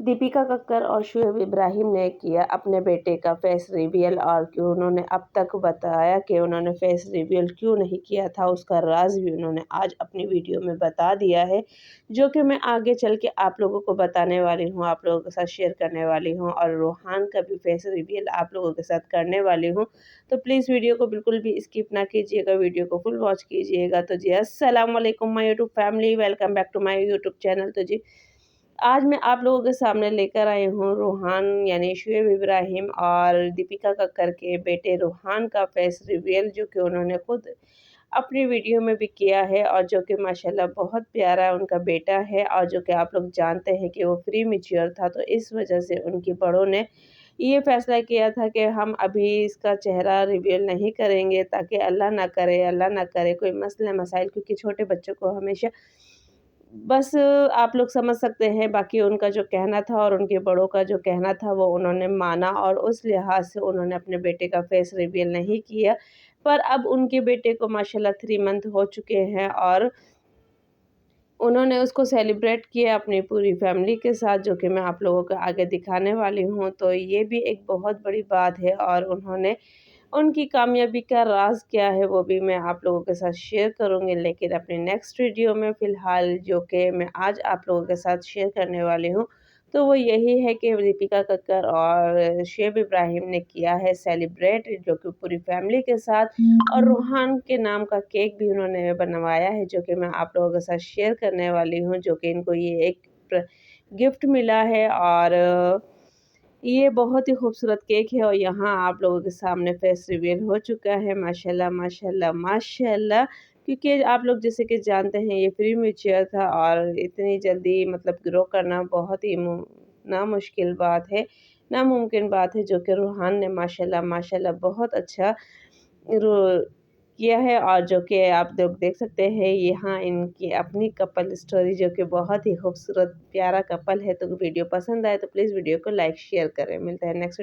दीपिका कक्कर और शुएब इब्राहिम ने किया अपने बेटे का फेस रिवील और क्यों उन्होंने अब तक बताया कि उन्होंने फेस रिवील क्यों नहीं किया था, उसका राज भी उन्होंने आज अपनी वीडियो में बता दिया है, जो कि मैं आगे चल के आप लोगों को बताने वाली हूँ, आप लोगों के साथ शेयर करने वाली हूँ और रोहान का भी फेस रिवील आप लोगों के साथ करने वाली हूँ। तो प्लीज़ वीडियो को बिल्कुल भी स्किप ना कीजिएगा, वीडियो को फुल वॉच कीजिएगा। तो जी अस्सलाम वालेकुम my YouTube family, welcome back to my YouTube channel. तो जी आज मैं आप लोगों के सामने लेकर आई हूँ रोहान यानी शुएब इब्राहिम और दीपिका कक्कर के बेटे रोहान का फेस रिवील, जो कि उन्होंने खुद अपनी वीडियो में भी किया है और जो कि माशाल्लाह बहुत प्यारा उनका बेटा है और जो कि आप लोग जानते हैं कि वो प्री मैच्योर था, तो इस वजह से उनके बड़ों ने ये फैसला किया था कि हम अभी इसका चेहरा रिवील नहीं करेंगे, ताकि अल्लाह ना करे कोई मसले मसाइल, क्योंकि छोटे बच्चों को हमेशा बस आप लोग समझ सकते हैं, बाकी उनका जो कहना था और उनके बड़ों का जो कहना था वो उन्होंने माना और उस लिहाज से उन्होंने अपने बेटे का फेस रिवील नहीं किया। पर अब उनके बेटे को माशाल्लाह 3 मंथ हो चुके हैं और उन्होंने उसको सेलिब्रेट किया अपनी पूरी फैमिली के साथ, जो कि मैं आप लोगों को आगे दिखाने वाली हूँ। तो ये भी एक बहुत बड़ी बात है और उन्होंने उनकी कामयाबी का राज़ क्या है वो भी मैं आप लोगों के साथ शेयर करूँगी, लेकिन अपनी नेक्स्ट वीडियो में फ़िलहाल जो कि मैं आज आप लोगों के साथ शेयर करने वाली हूँ, तो वो यही है कि दीपिका कक्कर और शुएब इब्राहिम ने किया है सेलिब्रेट, जो कि पूरी फैमिली के साथ और रूहान के नाम का केक भी उन्होंने बनवाया है, जो कि मैं आप लोगों के साथ शेयर करने वाली हूँ, जो कि इनको ये एक गिफ्ट मिला है और ये बहुत ही खूबसूरत केक है और यहाँ आप लोगों के सामने फेस रिवील हो चुका है। माशाल्लाह माशाल्लाह माशाल्लाह, क्योंकि आप लोग जैसे कि जानते हैं ये प्री मैच्योर था और इतनी जल्दी मतलब ग्रो करना बहुत ही नामुश्किल बात है, नामुमकिन बात है, जो कि रूहान ने माशाल्लाह माशाल्लाह बहुत अच्छा रो किया है और जो कि आप लोग देख सकते हैं यहाँ इनकी अपनी कपल स्टोरी, जो कि बहुत ही खूबसूरत प्यारा कपल है। तो वीडियो पसंद आए तो प्लीज़ वीडियो को लाइक शेयर करें। मिलता है नेक्स्ट